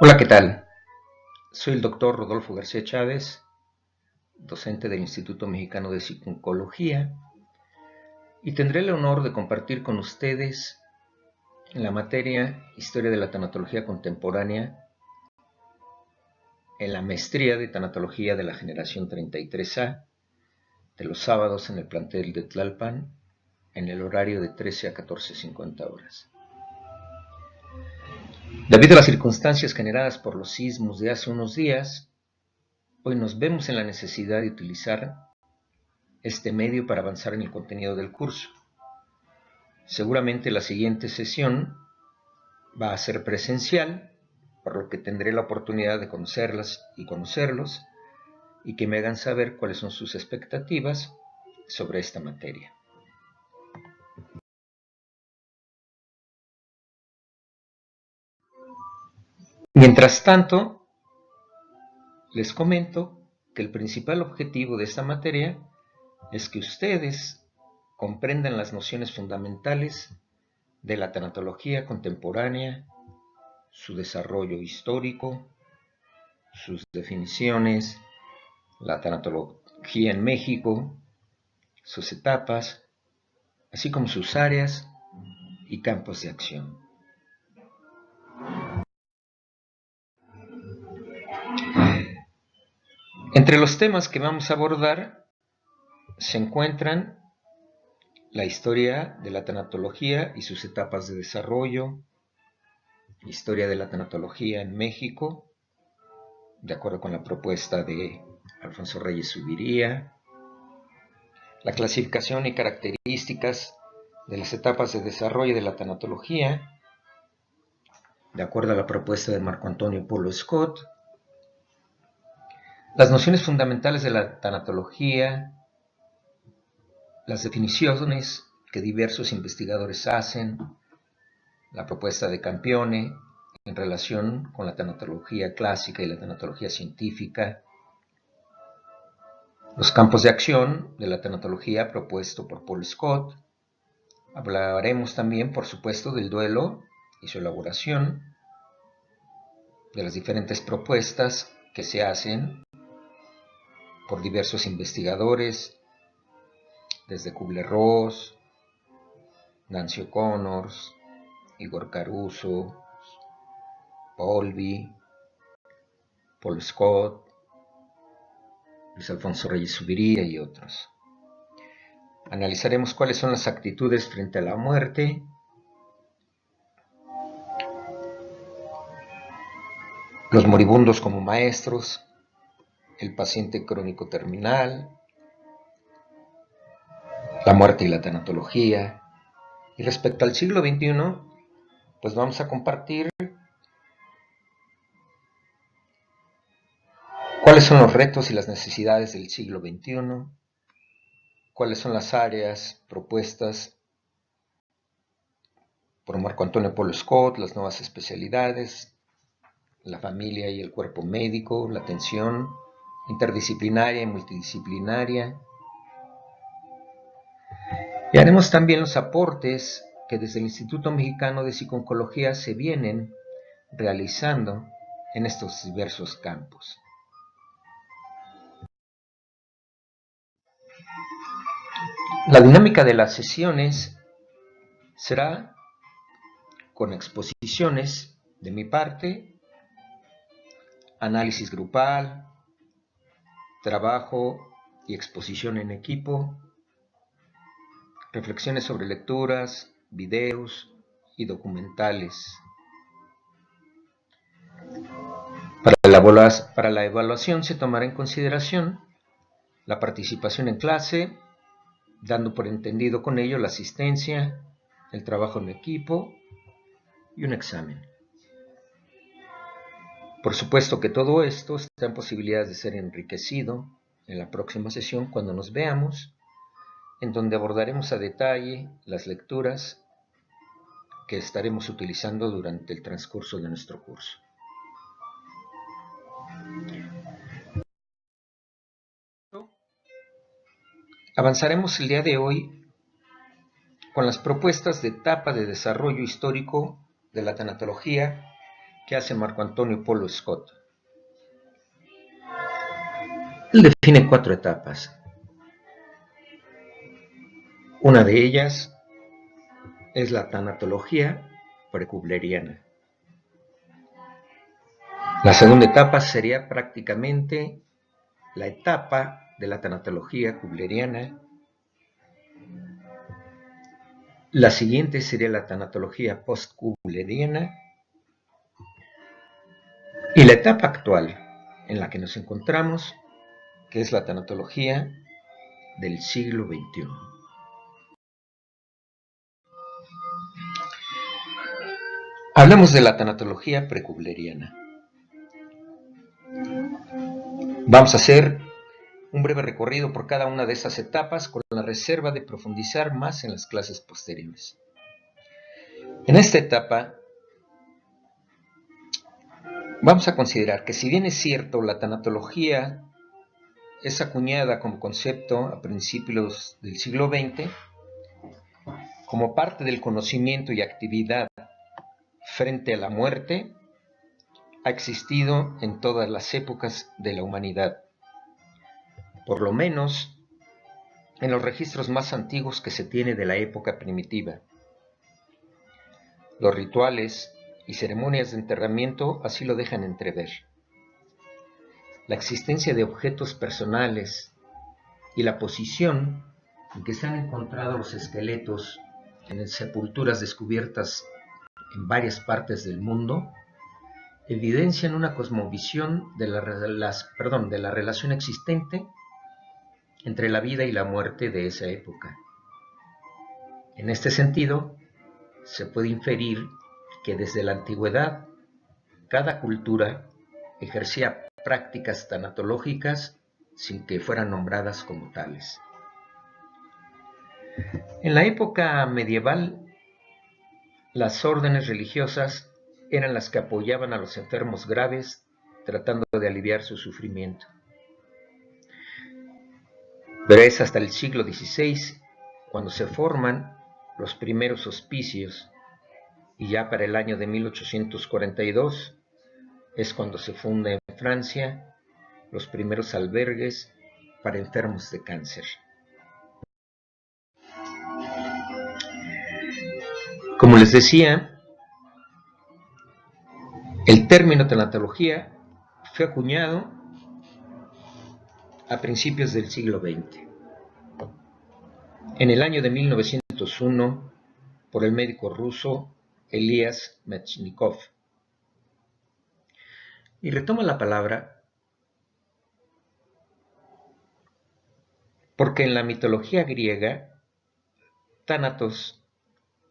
Hola, ¿qué tal? Soy el doctor Rodolfo García Chávez, docente del Instituto Mexicano de Psico-Oncología, y tendré el honor de compartir con ustedes en la materia Historia de la Tanatología Contemporánea, en la maestría de Tanatología de la Generación 33A, de los sábados en el plantel de Tlalpan, en el horario de 13 a 14:50 horas. Debido a las circunstancias generadas por los sismos de hace unos días, hoy nos vemos en la necesidad de utilizar este medio para avanzar en el contenido del curso. Seguramente la siguiente sesión va a ser presencial, por lo que tendré la oportunidad de conocerlas y conocerlos y que me hagan saber cuáles son sus expectativas sobre esta materia. Mientras tanto, les comento que el principal objetivo de esta materia es que ustedes comprendan las nociones fundamentales de la tanatología contemporánea, su desarrollo histórico, sus definiciones, la tanatología en México, sus etapas, así como sus áreas y campos de acción. Entre los temas que vamos a abordar se encuentran la historia de la tanatología y sus etapas de desarrollo, historia de la tanatología en México, de acuerdo con la propuesta de Alfonso Reyes Subiría, la clasificación y características de las etapas de desarrollo de la tanatología, de acuerdo a la propuesta de Marco Antonio Polo Scott, las nociones fundamentales de la tanatología, las definiciones que diversos investigadores hacen, la propuesta de Campione en relación con la tanatología clásica y la tanatología científica, los campos de acción de la tanatología propuesto por Paul Scott. Hablaremos también, por supuesto, del duelo y su elaboración, de las diferentes propuestas que se hacen por diversos investigadores, desde Kubler-Ross, Nancy O'Connors, Igor Caruso, Bowlby, Paul Scott, Luis Alfonso Reyes Subiría y otros. Analizaremos cuáles son las actitudes frente a la muerte, los moribundos como maestros, el paciente crónico terminal, la muerte y la tanatología. Y respecto al siglo XXI, pues vamos a compartir cuáles son los retos y las necesidades del siglo XXI, cuáles son las áreas propuestas por Marco Antonio Polo Scott, las nuevas especialidades, la familia y el cuerpo médico, la atención interdisciplinaria y multidisciplinaria. Y haremos también los aportes que desde el Instituto Mexicano de Psico-Oncología se vienen realizando en estos diversos campos. La dinámica de las sesiones será con exposiciones de mi parte, análisis grupal, trabajo y exposición en equipo, reflexiones sobre lecturas, videos y documentales. Para la evaluación se tomará en consideración la participación en clase, dando por entendido con ello la asistencia, el trabajo en equipo y un examen. Por supuesto que todo esto está en posibilidades de ser enriquecido en la próxima sesión cuando nos veamos, en donde abordaremos a detalle las lecturas que estaremos utilizando durante el transcurso de nuestro curso. Avanzaremos el día de hoy con las propuestas de etapa de desarrollo histórico de la tanatología que hace Marco Antonio Polo Scott. Él define 4 etapas. Una de ellas es la tanatología precubleriana. La segunda etapa sería prácticamente la etapa de la tanatología kubleriana. La siguiente sería la tanatología post-kubleriana. Y la etapa actual en la que nos encontramos, que es la tanatología del siglo XXI. Hablamos de la tanatología prekubleriana. Vamos a hacer un breve recorrido por cada una de esas etapas con la reserva de profundizar más en las clases posteriores. En esta etapa vamos a considerar que, si bien es cierto, la tanatología es acuñada como concepto a principios del siglo XX, como parte del conocimiento y actividad frente a la muerte, ha existido en todas las épocas de la humanidad, por lo menos en los registros más antiguos que se tiene de la época primitiva. Los rituales y ceremonias de enterramiento así lo dejan entrever. La existencia de objetos personales y la posición en que se han encontrado los esqueletos en sepulturas descubiertas en varias partes del mundo evidencian una cosmovisión de la relación existente entre la vida y la muerte de esa época. En este sentido, se puede inferir que desde la antigüedad cada cultura ejercía prácticas tanatológicas sin que fueran nombradas como tales. En la época medieval, las órdenes religiosas eran las que apoyaban a los enfermos graves, tratando de aliviar su sufrimiento. Pero es hasta el siglo XVI cuando se forman los primeros hospicios, y ya para el año de 1842 es cuando se funda en Francia los primeros albergues para enfermos de cáncer. Como les decía, el término tanatología fue acuñado a principios del siglo XX. En el año de 1901, por el médico ruso Elias Mechnikov. Y retoma la palabra porque en la mitología griega, Tánatos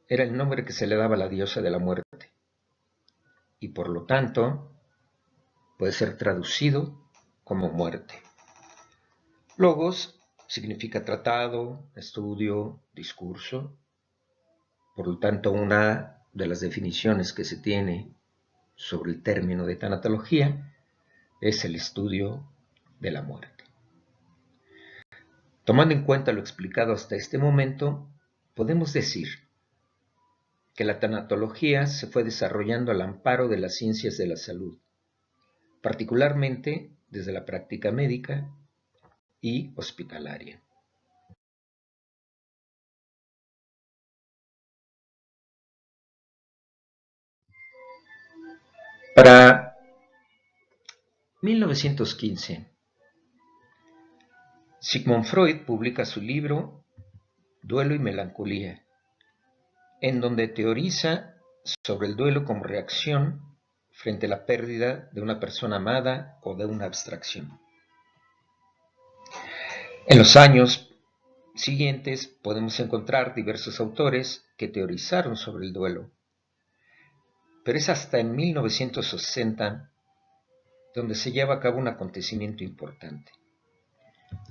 era el nombre que se le daba a la diosa de la muerte, y por lo tanto puede ser traducido como muerte. Logos significa tratado, estudio, discurso. Por lo tanto, una de las definiciones que se tiene sobre el término de tanatología es el estudio de la muerte. Tomando en cuenta lo explicado hasta este momento, podemos decir que la tanatología se fue desarrollando al amparo de las ciencias de la salud, particularmente desde la práctica médica y hospitalaria. Para 1915, Sigmund Freud publica su libro Duelo y Melancolía, en donde teoriza sobre el duelo como reacción frente a la pérdida de una persona amada o de una abstracción. En los años siguientes podemos encontrar diversos autores que teorizaron sobre el duelo, pero es hasta en 1960 donde se lleva a cabo un acontecimiento importante.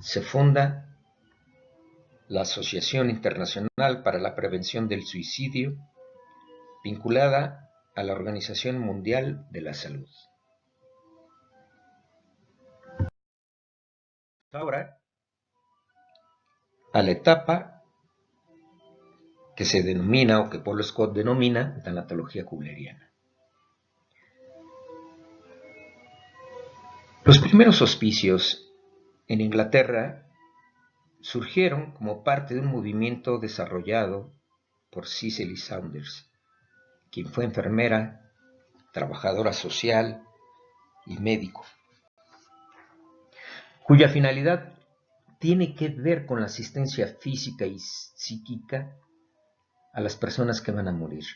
Se funda la Asociación Internacional para la Prevención del Suicidio, vinculada a la Organización Mundial de la Salud. Ahora, a la etapa que se denomina, o que Polo Scott denomina, tanatología kubleriana. Los primeros hospicios en Inglaterra surgieron como parte de un movimiento desarrollado por Cicely Saunders, quien fue enfermera, trabajadora social y médico, cuya finalidad tiene que ver con la asistencia física y psíquica a las personas que van a morir.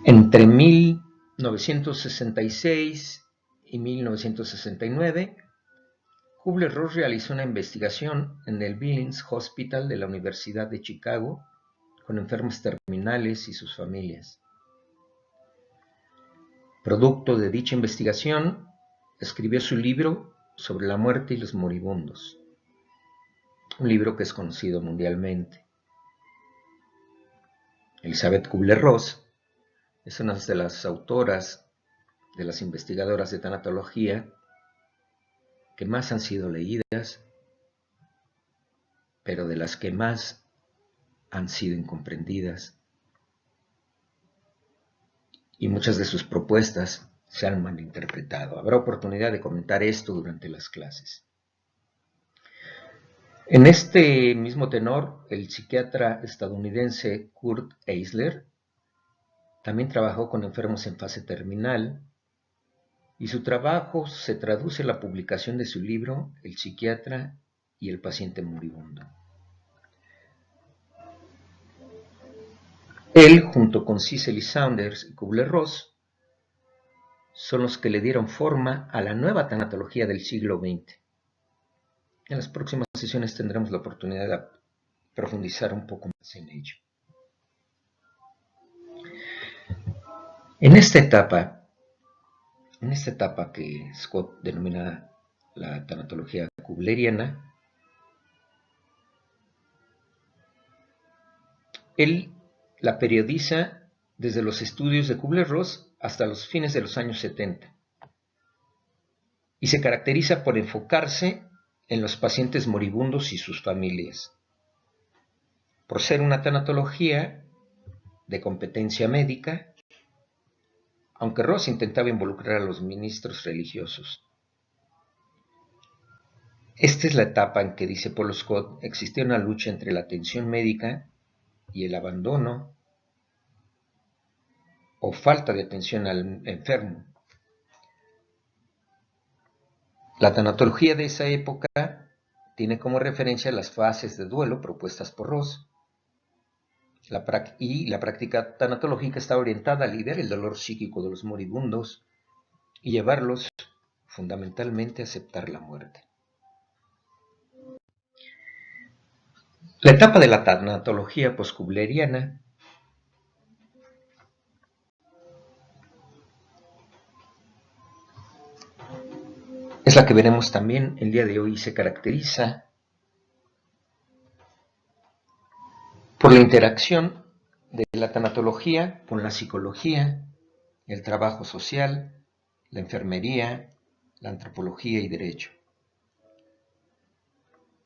Entre 1966 y 1969, Kubler-Ross realizó una investigación en el Billings Hospital de la Universidad de Chicago con enfermos terminales y sus familias. Producto de dicha investigación, escribió su libro sobre la muerte y los moribundos, un libro que es conocido mundialmente. Elizabeth Kubler-Ross es una de las autoras, de las investigadoras de tanatología que más han sido leídas, pero de las que más han sido incomprendidas, y muchas de sus propuestas se han malinterpretado. Habrá oportunidad de comentar esto durante las clases. En este mismo tenor, el psiquiatra estadounidense Kurt Eisler también trabajó con enfermos en fase terminal, y su trabajo se traduce en la publicación de su libro El psiquiatra y el paciente moribundo. Él, junto con Cicely Saunders y Kubler-Ross, son los que le dieron forma a la nueva tanatología del siglo XX. En las próximas sesiones tendremos la oportunidad de profundizar un poco más en ello. En esta etapa que Scott denomina la tanatología kubleriana, él la periodiza desde los estudios de Kubler-Ross hasta los fines de los años 70 y se caracteriza por enfocarse en los pacientes moribundos y sus familias, por ser una tanatología de competencia médica, aunque Ross intentaba involucrar a los ministros religiosos. Esta es la etapa en que, dice Paul Scott, existía una lucha entre la atención médica y el abandono o falta de atención al enfermo. La tanatología de esa época tiene como referencia las fases de duelo propuestas por Ross, y la práctica tanatológica está orientada a aliviar el dolor psíquico de los moribundos y llevarlos fundamentalmente a aceptar la muerte. La etapa de la tanatología postkubleriana es la que veremos también el día de hoy. Se caracteriza por la interacción de la tanatología con la psicología, el trabajo social, la enfermería, la antropología y derecho.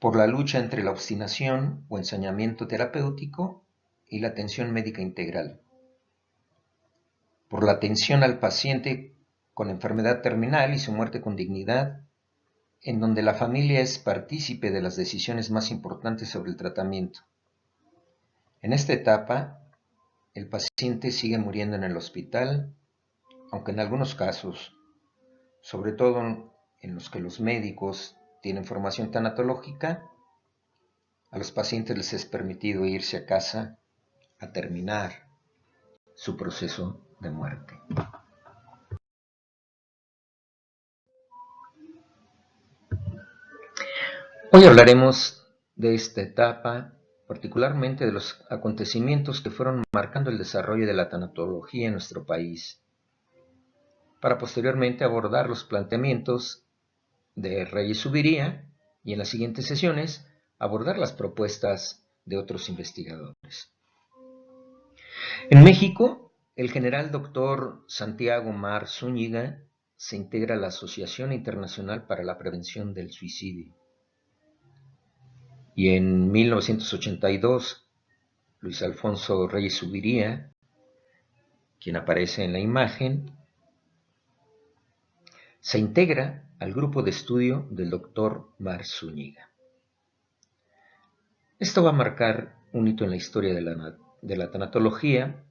Por la lucha entre la obstinación o ensañamiento terapéutico y la atención médica integral. Por la atención al paciente con enfermedad terminal y su muerte con dignidad, en donde la familia es partícipe de las decisiones más importantes sobre el tratamiento. En esta etapa, el paciente sigue muriendo en el hospital, aunque en algunos casos, sobre todo en los que los médicos tienen formación tanatológica, a los pacientes les es permitido irse a casa a terminar su proceso de muerte. Hoy hablaremos de esta etapa, particularmente de los acontecimientos que fueron marcando el desarrollo de la tanatología en nuestro país, para posteriormente abordar los planteamientos de Reyes Zuviría y en las siguientes sesiones abordar las propuestas de otros investigadores. En México, el general Dr. Santiago Mar Zúñiga se integra a la Asociación Internacional para la Prevención del Suicidio. Y en 1982, Luis Alfonso Reyes Zuviría, quien aparece en la imagen, Se integra al grupo de estudio del Dr. Mar Zúñiga. Esto va a marcar un hito en la historia de la tanatología,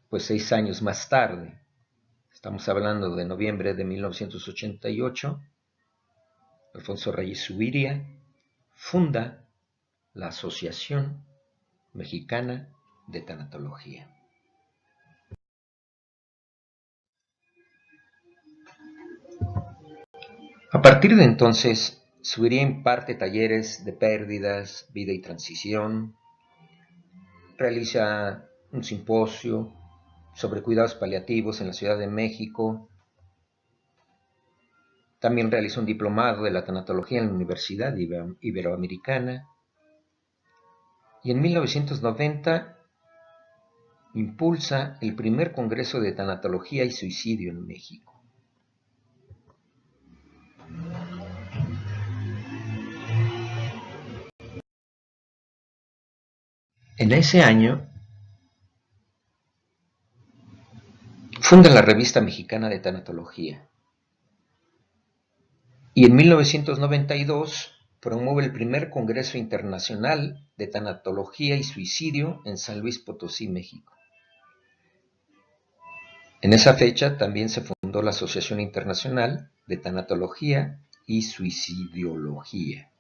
pues 6 años más tarde, estamos hablando de noviembre de 1988, Alfonso Reyes Zuviría funda la Asociación Mexicana de Tanatología. A partir de entonces, Zuviría imparte talleres de pérdidas, vida y transición, realiza un simposio sobre cuidados paliativos en la Ciudad de México, también realizó un diplomado de la tanatología en la Universidad Iberoamericana y en 1990 impulsa el primer Congreso de Tanatología y Suicidio en México. En ese año funda la Revista Mexicana de Tanatología y en 1992 promueve el primer Congreso Internacional de Tanatología y Suicidio en San Luis Potosí, México. En esa fecha también se fundó la Asociación Internacional de Tanatología y Suicidología,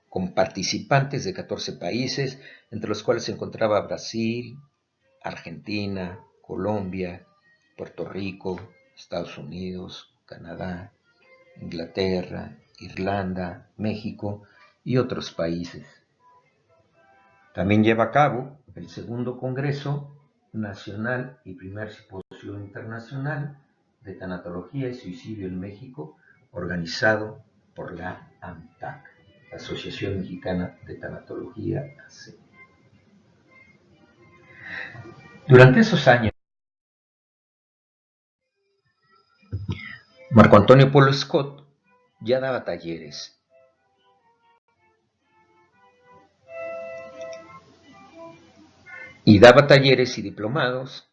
con participantes de 14 países, entre los cuales se encontraba Brasil, Argentina, Colombia, Puerto Rico, Estados Unidos, Canadá, Inglaterra, Irlanda, México y otros países. También lleva a cabo el segundo Congreso Nacional y primer Simposio Internacional de Tanatología y Suicidio en México, organizado por la AMTAC, la Asociación Mexicana de Tanatología AC. Durante esos años, Marco Antonio Polo Scott ya daba talleres. Y daba talleres y diplomados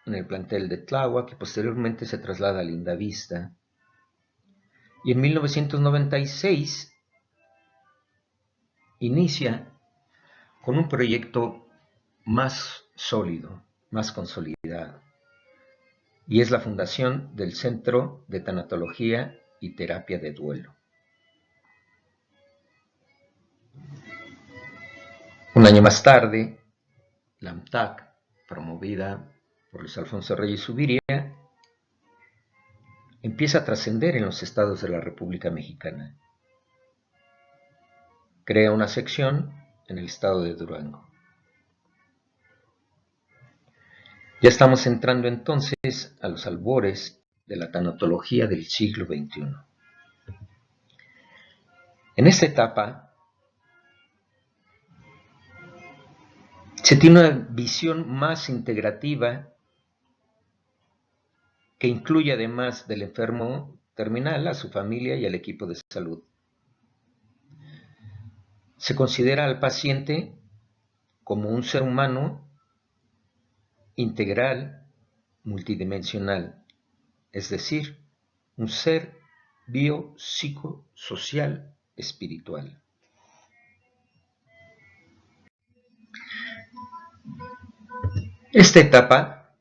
en el plantel de Tláhuac, que posteriormente se traslada a Lindavista. Y en 1996 inicia con un proyecto más sólido, más consolidado, y es la fundación del Centro de Tanatología y Terapia de Duelo. Un año más tarde, la AMTAC, promovida por Luis Alfonso Reyes Zuviría, empieza a trascender en los estados de la República Mexicana. Crea una sección en el estado de Durango. Ya estamos entrando entonces a los albores de la tanatología del siglo XXI. En esta etapa se tiene una visión más integrativa que incluye, además del enfermo terminal, a su familia y al equipo de salud. Se considera al paciente como un ser humano integral, multidimensional, es decir, un ser biopsicosocial espiritual. Esta etapa,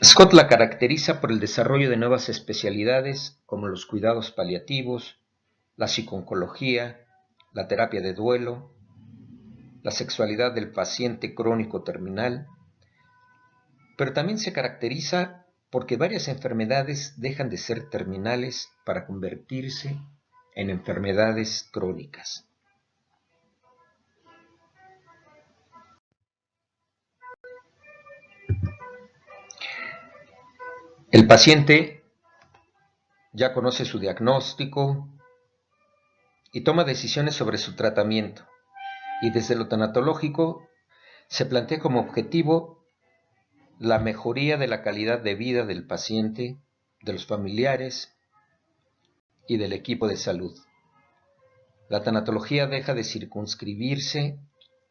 Scott la caracteriza por el desarrollo de nuevas especialidades como los cuidados paliativos, la psico-oncología, la terapia de duelo, la sexualidad del paciente crónico terminal, pero también se caracteriza porque varias enfermedades dejan de ser terminales para convertirse en enfermedades crónicas. El paciente ya conoce su diagnóstico y toma decisiones sobre su tratamiento, y desde lo tanatológico se plantea como objetivo la mejoría de la calidad de vida del paciente, de los familiares y del equipo de salud. La tanatología deja de circunscribirse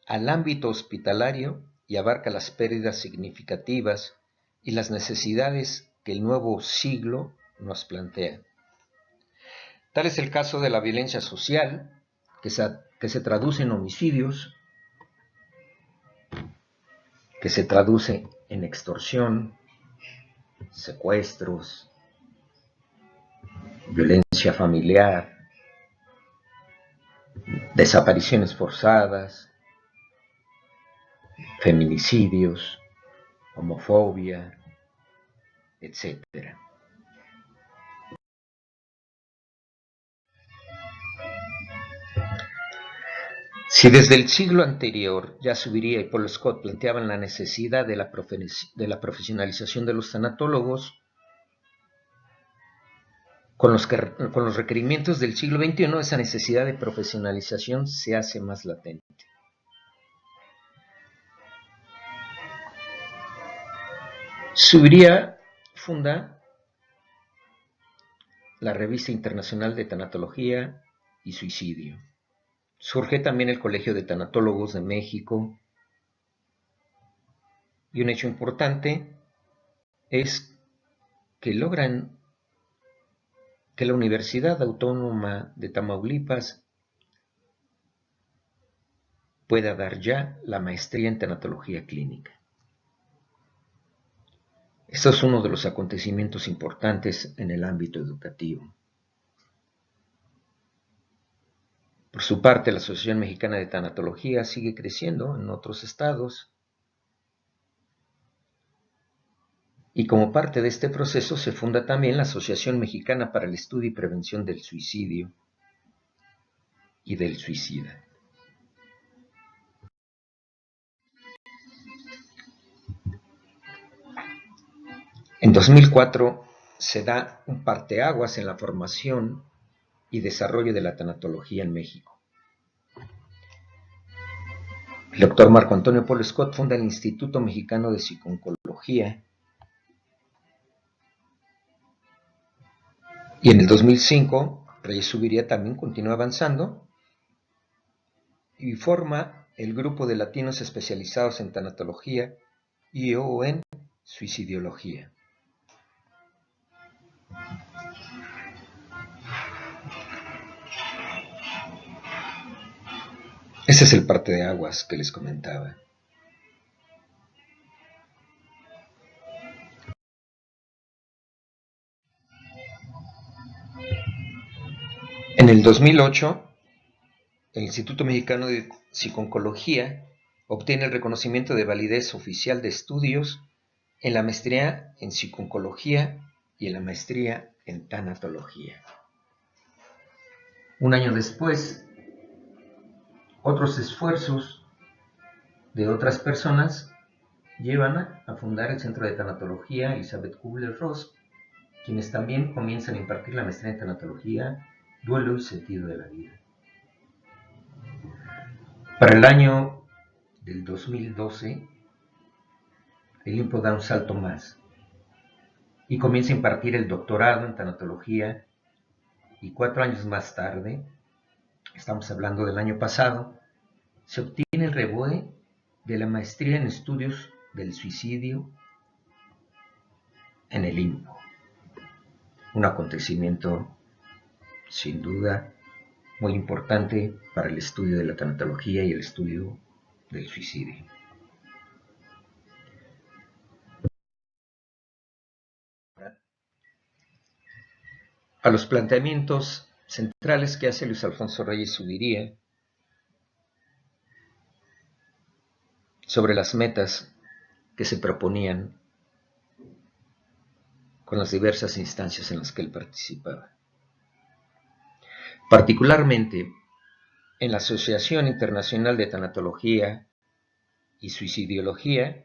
al ámbito hospitalario y abarca las pérdidas significativas y las necesidades que el nuevo siglo nos plantea. Tal es el caso de la violencia social, que se traduce en homicidios, que se traduce en extorsión, secuestros, violencia familiar, desapariciones forzadas, feminicidios, homofobia, etc. Si desde el siglo anterior ya Zuviría y Paul Scott planteaban la necesidad de la profesionalización de los tanatólogos, con los requerimientos del siglo XXI, esa necesidad de profesionalización se hace más latente. Zuviría funda la Revista Internacional de Tanatología y Suicidio. Surge también el Colegio de Tanatólogos de México. Y un hecho importante es que logran que la Universidad Autónoma de Tamaulipas pueda dar ya la maestría en tanatología clínica. Esto es uno de los acontecimientos importantes en el ámbito educativo. Por su parte, la Asociación Mexicana de Tanatología sigue creciendo en otros estados, y como parte de este proceso se funda también la Asociación Mexicana para el Estudio y Prevención del Suicidio y del Suicida. En 2004 se da un parteaguas en la formación y desarrollo de la tanatología en México. El doctor Marco Antonio Paul Scott funda el Instituto Mexicano de Psiconcología, y en el 2005 Reyes Zuviría también continúa avanzando y forma el grupo de latinos especializados en tanatología y o en suicidología. Ese es el parteaguas que les comentaba. En el 2008, el Instituto Mexicano de Psiconcología obtiene el reconocimiento de validez oficial de estudios en la maestría en psiconcología y en la maestría en tanatología. Un año después, otros esfuerzos de otras personas llevan a fundar el Centro de Tanatología Elizabeth Kubler-Ross, quienes también comienzan a impartir la maestría en tanatología, duelo y sentido de la vida. Para el año del 2012, el IMPO da un salto más y comienza a impartir el doctorado en tanatología, y 4 años más tarde, estamos hablando del año pasado, se obtiene el REBOE de la maestría en estudios del suicidio en el IMPO. Un acontecimiento sin duda muy importante para el estudio de la tanatología y el estudio del suicidio. A los planteamientos centrales que hace Luis Alfonso Reyes Zuviría sobre las metas que se proponían con las diversas instancias en las que él participaba. Particularmente en la Asociación Internacional de Tanatología y Suicidología,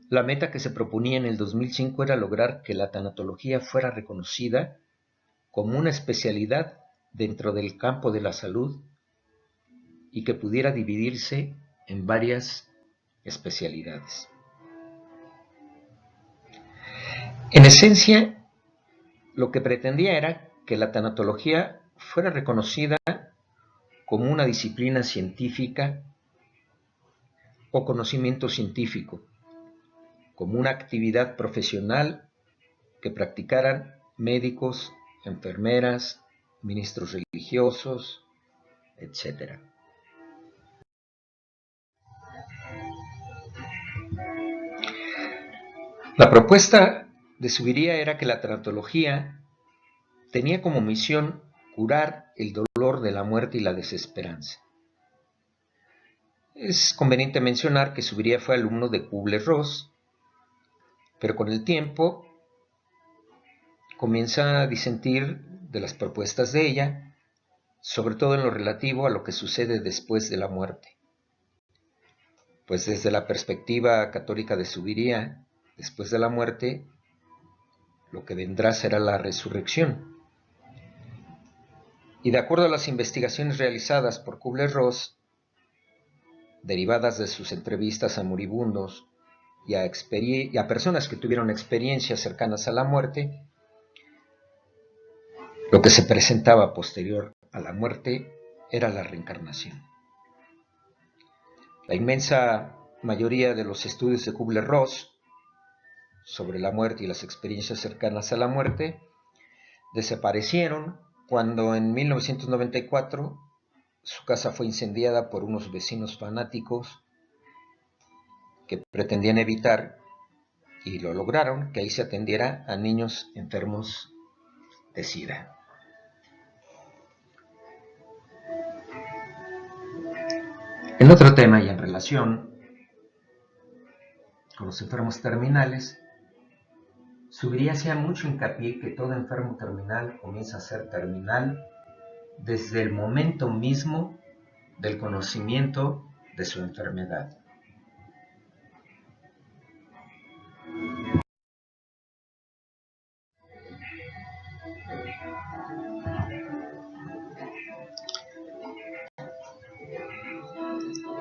la meta que se proponía en el 2005 era lograr que la tanatología fuera reconocida como una especialidad dentro del campo de la salud y que pudiera dividirse en varias especialidades. En esencia, lo que pretendía era que la tanatología fuera reconocida como una disciplina científica o conocimiento científico, como una actividad profesional que practicaran médicos, enfermeras, ministros religiosos, etc. La propuesta de Zuviría era que la tanatología tenía como misión curar el dolor de la muerte y la desesperanza. Es conveniente mencionar que Zuviría fue alumno de Kubler-Ross, pero con el tiempo comienza a disentir de las propuestas de ella, sobre todo en lo relativo a lo que sucede después de la muerte. Pues desde la perspectiva católica de Zuviría, después de la muerte, lo que vendrá será la resurrección. Y de acuerdo a las investigaciones realizadas por Kubler-Ross, derivadas de sus entrevistas a moribundos y a personas que tuvieron experiencias cercanas a la muerte, lo que se presentaba posterior a la muerte era la reencarnación. La inmensa mayoría de los estudios de Kubler-Ross sobre la muerte y las experiencias cercanas a la muerte desaparecieron cuando en 1994 su casa fue incendiada por unos vecinos fanáticos que pretendían evitar, y lo lograron, que ahí se atendiera a niños enfermos de SIDA. En otro tema y en relación con los enfermos terminales, Zuviría hacía mucho hincapié que todo enfermo terminal comienza a ser terminal desde el momento mismo del conocimiento de su enfermedad.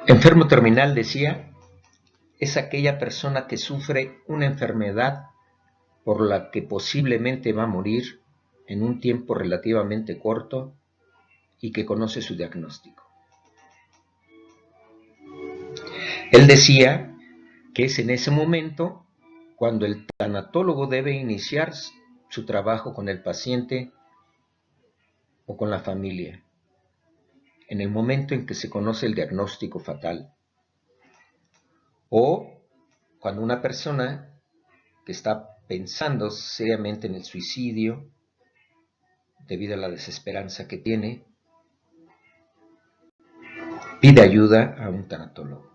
Enfermo terminal, decía, es aquella persona que sufre una enfermedad por la que posiblemente va a morir en un tiempo relativamente corto y que conoce su diagnóstico. Él decía que es en ese momento cuando el tanatólogo debe iniciar su trabajo con el paciente o con la familia, en el momento en que se conoce el diagnóstico fatal, o cuando una persona que está pensando seriamente en el suicidio debido a la desesperanza que tiene, pide ayuda a un tanatólogo.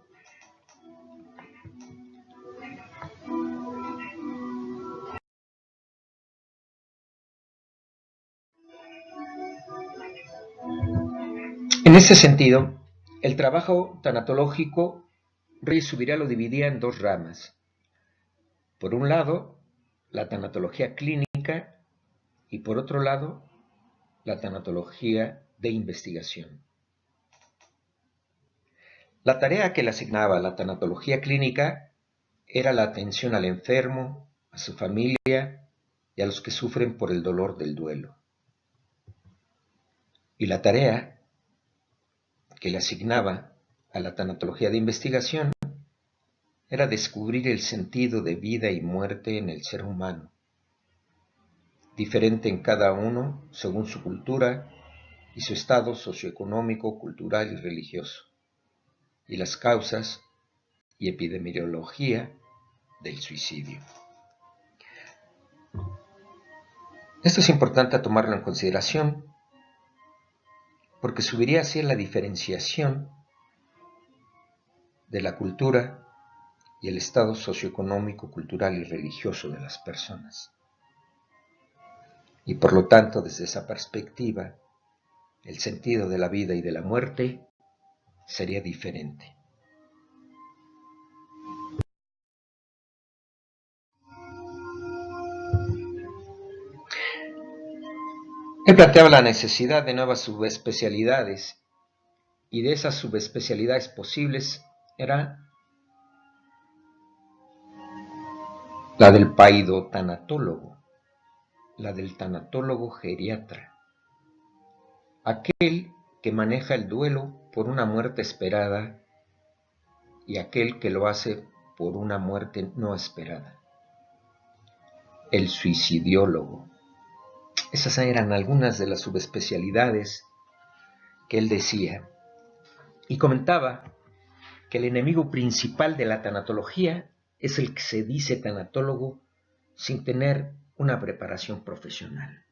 En ese sentido, el trabajo tanatológico, Reyes Zuviría lo dividía en dos ramas. Por un lado, la tanatología clínica y por otro lado, la tanatología de investigación. La tarea que le asignaba la tanatología clínica era la atención al enfermo, a su familia y a los que sufren por el dolor del duelo. Y la tarea que le asignaba a la tanatología de investigación era descubrir el sentido de vida y muerte en el ser humano, diferente en cada uno según su cultura y su estado socioeconómico, cultural y religioso, y las causas y epidemiología del suicidio. Esto es importante a tomarlo en consideración porque Zuviría hacia la diferenciación de la cultura y el estado socioeconómico, cultural y religioso de las personas. Y por lo tanto, desde esa perspectiva, el sentido de la vida y de la muerte sería diferente. Él planteaba la necesidad de nuevas subespecialidades, y de esas subespecialidades posibles era la del paidotanatólogo, la del tanatólogo geriatra, aquel que maneja el duelo por una muerte esperada y aquel que lo hace por una muerte no esperada. El suicidiólogo. Esas eran algunas de las subespecialidades que él decía. Y comentaba que el enemigo principal de la tanatología es el que se dice tanatólogo sin tener una preparación profesional.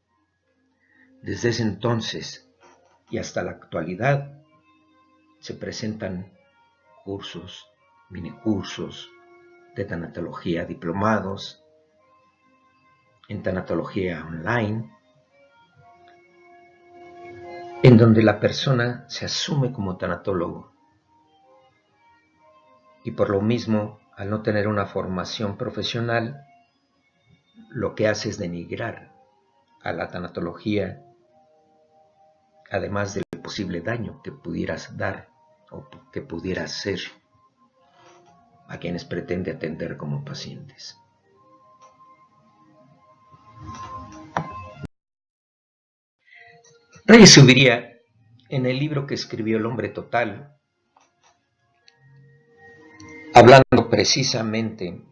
Desde ese entonces y hasta la actualidad se presentan cursos, minicursos de tanatología, diplomados en tanatología online, en donde la persona se asume como tanatólogo y por lo mismo, al no tener una formación profesional, lo que hace es denigrar a la tanatología, además del posible daño que pudieras dar o que pudiera hacer a quienes pretende atender como pacientes. Reyes Zuviría, en el libro que escribió El Hombre Total, hablando precisamente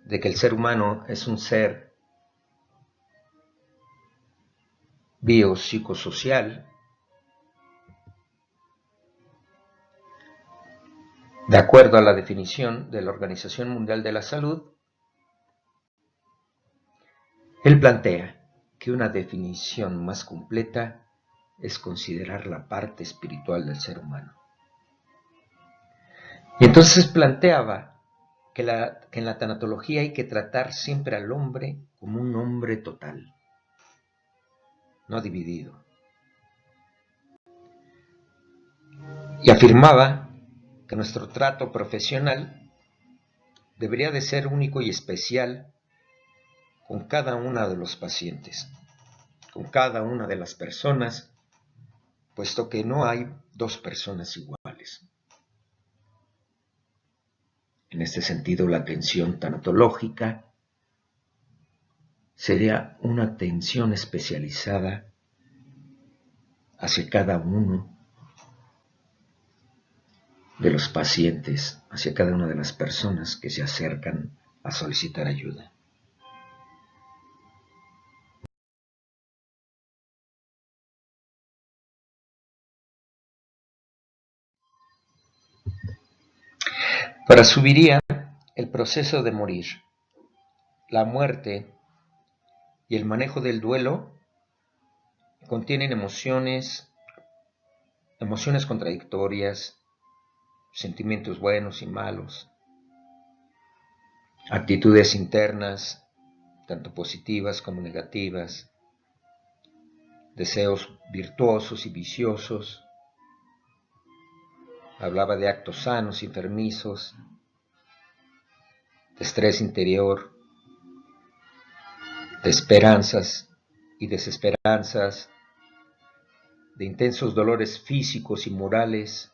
de que el ser humano es un ser biopsicosocial, de acuerdo a la definición de la Organización Mundial de la Salud, él plantea que una definición más completa es considerar la parte espiritual del ser humano. Y entonces planteaba que en la tanatología hay que tratar siempre al hombre como un hombre total, no dividido. Y afirmaba que nuestro trato profesional debería de ser único y especial con cada uno de los pacientes, con cada una de las personas, puesto que no hay dos personas iguales. En este sentido, la atención tanatológica sería una atención especializada hacia cada uno de los pacientes, hacia cada una de las personas que se acercan a solicitar ayuda. Para Zuviría, el proceso de morir, la muerte y el manejo del duelo contienen emociones contradictorias, sentimientos buenos y malos, actitudes internas, tanto positivas como negativas, deseos virtuosos y viciosos. Hablaba de actos sanos y enfermizos, de estrés interior, de esperanzas y desesperanzas, de intensos dolores físicos y morales,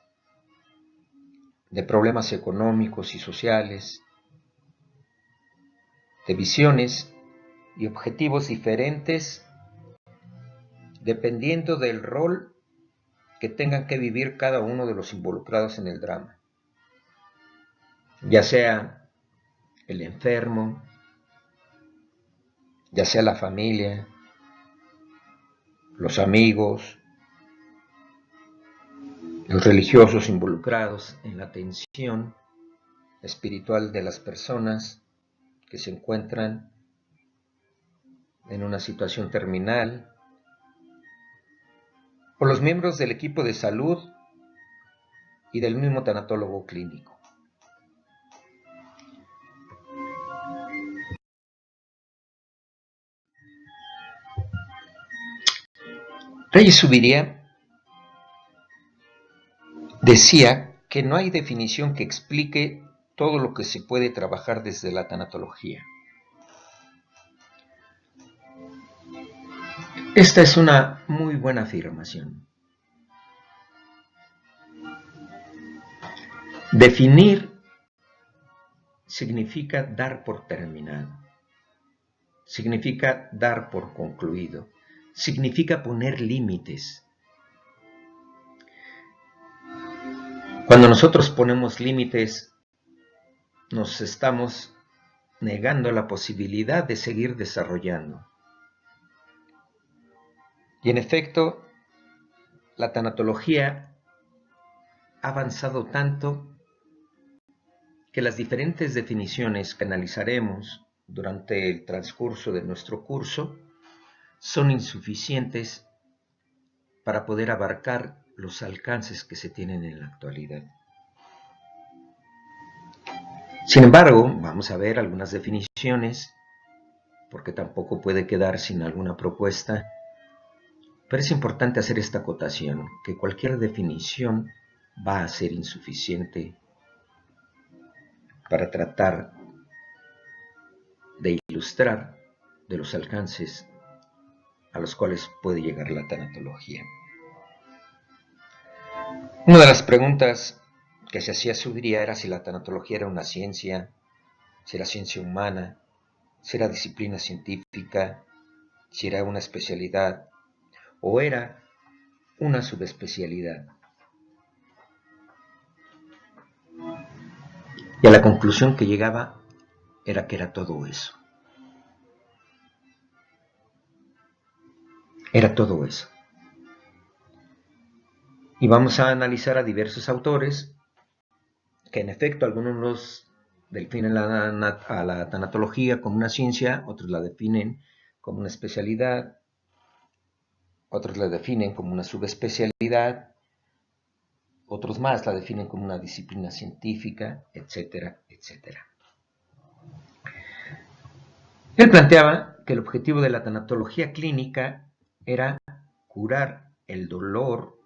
de problemas económicos y sociales, de visiones y objetivos diferentes dependiendo del rol que tengan que vivir cada uno de los involucrados en el drama, ya sea el enfermo, ya sea la familia, los amigos, los religiosos involucrados en la atención espiritual de las personas que se encuentran en una situación terminal, o los miembros del equipo de salud y del mismo tanatólogo clínico. Reyes Zuviría decía que no hay definición que explique todo lo que se puede trabajar desde la tanatología. Esta es una muy buena afirmación. Definir significa dar por terminado, significa dar por concluido, significa poner límites. Cuando nosotros ponemos límites nos estamos negando la posibilidad de seguir desarrollando. Y en efecto, la tanatología ha avanzado tanto que las diferentes definiciones que analizaremos durante el transcurso de nuestro curso son insuficientes para poder abarcar los alcances que se tienen en la actualidad. Sin embargo, vamos a ver algunas definiciones, porque tampoco puede quedar sin alguna propuesta, pero es importante hacer esta acotación, que cualquier definición va a ser insuficiente para tratar de ilustrar de los alcances a los cuales puede llegar la tanatología. Una de las preguntas que se hacía Sudria era si la tanatología era una ciencia, si era ciencia humana, si era disciplina científica, si era una especialidad o era una subespecialidad. Y a la conclusión que llegaba era que era todo eso. Era todo eso. Y vamos a analizar a diversos autores que en efecto algunos definen a la tanatología como una ciencia, otros la definen como una especialidad, otros la definen como una subespecialidad, otros más la definen como una disciplina científica, etcétera, etcétera. Él planteaba que el objetivo de la tanatología clínica era curar el dolor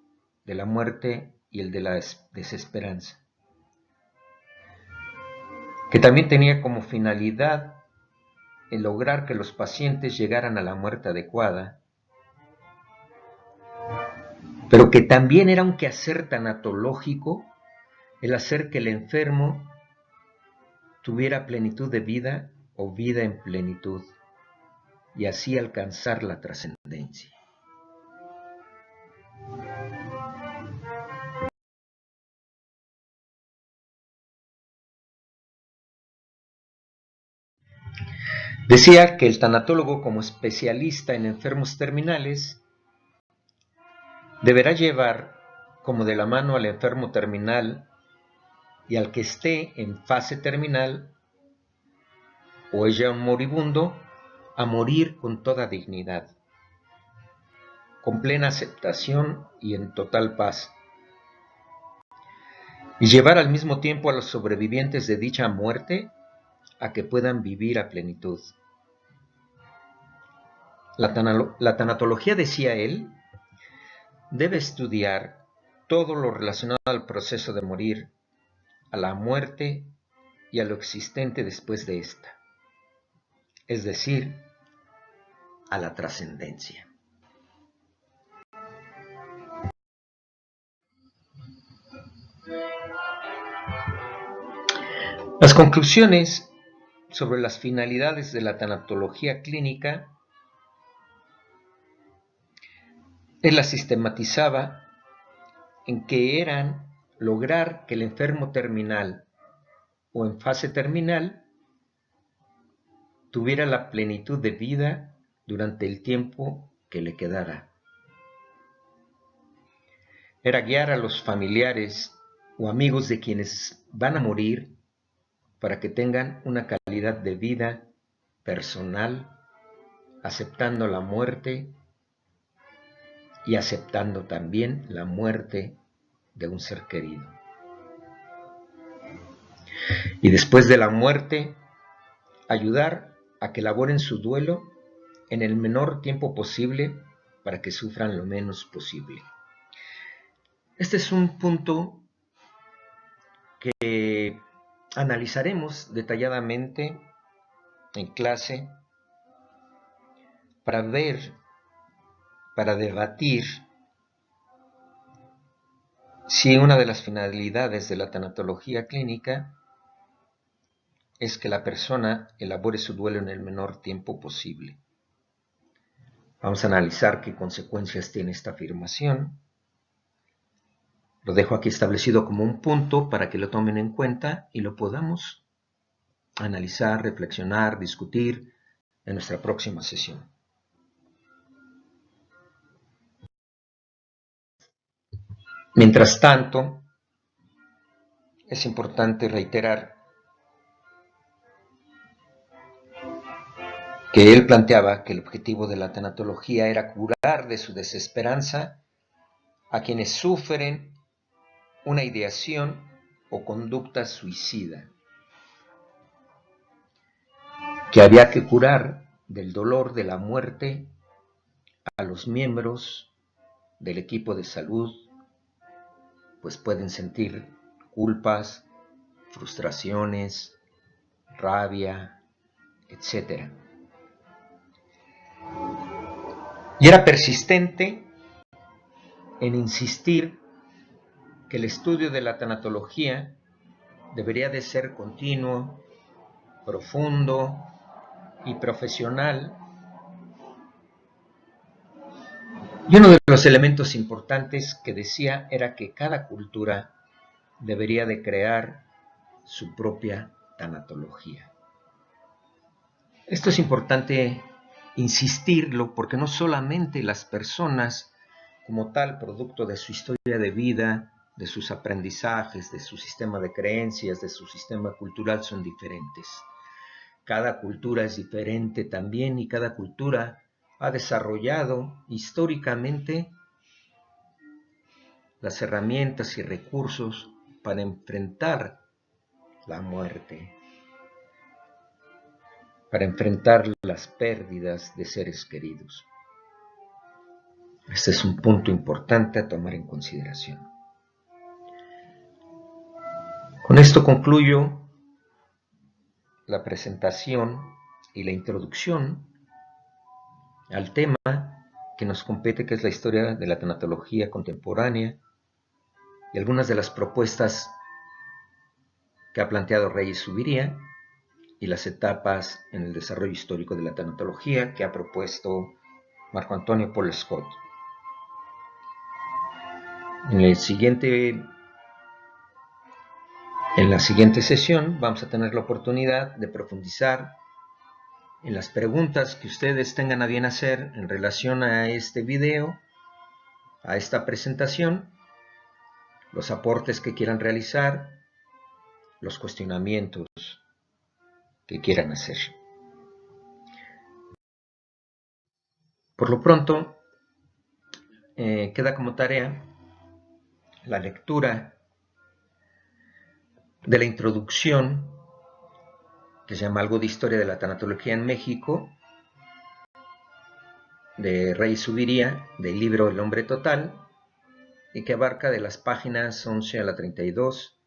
de la muerte y el de la desesperanza, que también tenía como finalidad el lograr que los pacientes llegaran a la muerte adecuada, pero que también era un quehacer tanatológico el hacer que el enfermo tuviera plenitud de vida o vida en plenitud, y así alcanzar la trascendencia. Decía que el tanatólogo, como especialista en enfermos terminales, deberá llevar como de la mano al enfermo terminal y al que esté en fase terminal o es ya un moribundo, a morir con toda dignidad, con plena aceptación y en total paz, y llevar al mismo tiempo a los sobrevivientes de dicha muerte a que puedan vivir a plenitud. La tanatología, decía él, debe estudiar todo lo relacionado al proceso de morir, a la muerte y a lo existente después de esta, es decir, a la trascendencia. Las conclusiones sobre las finalidades de la tanatología clínica, él las sistematizaba en que eran lograr que el enfermo terminal o en fase terminal tuviera la plenitud de vida durante el tiempo que le quedara. Era guiar a los familiares o amigos de quienes van a morir para que tengan una calidad de vida personal, aceptando la muerte y aceptando también la muerte de un ser querido. Y después de la muerte, ayudar a que elaboren su duelo en el menor tiempo posible para que sufran lo menos posible. Este es un punto que analizaremos detalladamente en clase para ver, para debatir si una de las finalidades de la tanatología clínica es que la persona elabore su duelo en el menor tiempo posible. Vamos a analizar qué consecuencias tiene esta afirmación. Lo dejo aquí establecido como un punto para que lo tomen en cuenta y lo podamos analizar, reflexionar, discutir en nuestra próxima sesión. Mientras tanto, es importante reiterar que él planteaba que el objetivo de la tanatología era curar de su desesperanza a quienes sufren una ideación o conducta suicida, que había que curar del dolor de la muerte a los miembros del equipo de salud, pues pueden sentir culpas, frustraciones, rabia, etc. Y era persistente en insistir que el estudio de la tanatología debería de ser continuo, profundo y profesional. Y uno de los elementos importantes que decía era que cada cultura debería de crear su propia tanatología. Esto es importante insistirlo porque no solamente las personas como tal, producto de su historia de vida, de sus aprendizajes, de su sistema de creencias, de su sistema cultural son diferentes. Cada cultura es diferente también y cada cultura ha desarrollado históricamente las herramientas y recursos para enfrentar la muerte, para enfrentar las pérdidas de seres queridos. Este es un punto importante a tomar en consideración. Con esto concluyo la presentación y la introducción al tema que nos compete, que es la historia de la tanatología contemporánea y algunas de las propuestas que ha planteado Reyes Zuviría y las etapas en el desarrollo histórico de la tanatología que ha propuesto Marco Antonio Paul Scott. En la siguiente sesión vamos a tener la oportunidad de profundizar en las preguntas que ustedes tengan a bien hacer en relación a este video, a esta presentación, los aportes que quieran realizar, los cuestionamientos que quieran hacer. Por lo pronto, queda como tarea la lectura de la introducción que se llama Algo de Historia de la Tanatología en México, de Reyes Zuviría, del libro El Hombre Total, y que abarca de las páginas 11 a la 32,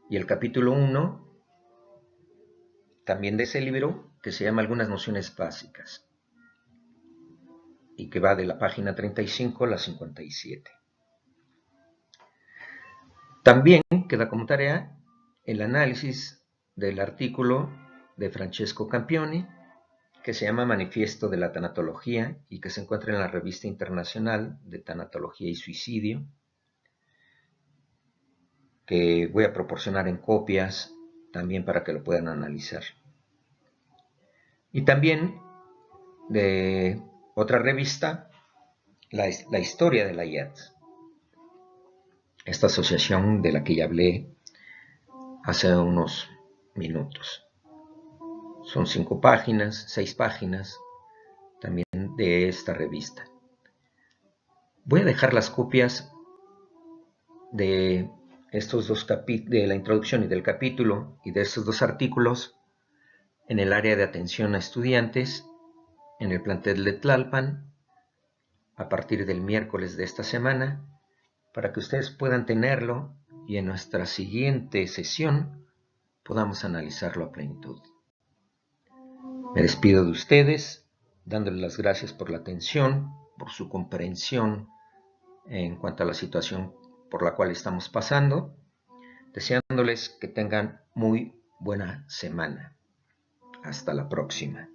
y el capítulo 1, también de ese libro, que se llama Algunas Nociones Básicas, y que va de la página 35 a la 57. También queda como tarea el análisis del artículo de Francesco Campioni, que se llama Manifiesto de la Tanatología y que se encuentra en la Revista Internacional de Tanatología y Suicidio, que voy a proporcionar en copias también para que lo puedan analizar. Y también de otra revista, la Historia de la IATS, esta asociación de la que ya hablé hace unos minutos. Son 6 páginas también de esta revista. Voy a dejar las copias de estos dos de la introducción y del capítulo y de estos 2 artículos en el área de atención a estudiantes en el plantel de Tlalpan a partir del miércoles de esta semana, para que ustedes puedan tenerlo y en nuestra siguiente sesión podamos analizarlo a plenitud. Me despido de ustedes, dándoles las gracias por la atención, por su comprensión en cuanto a la situación por la cual estamos pasando, deseándoles que tengan muy buena semana. Hasta la próxima.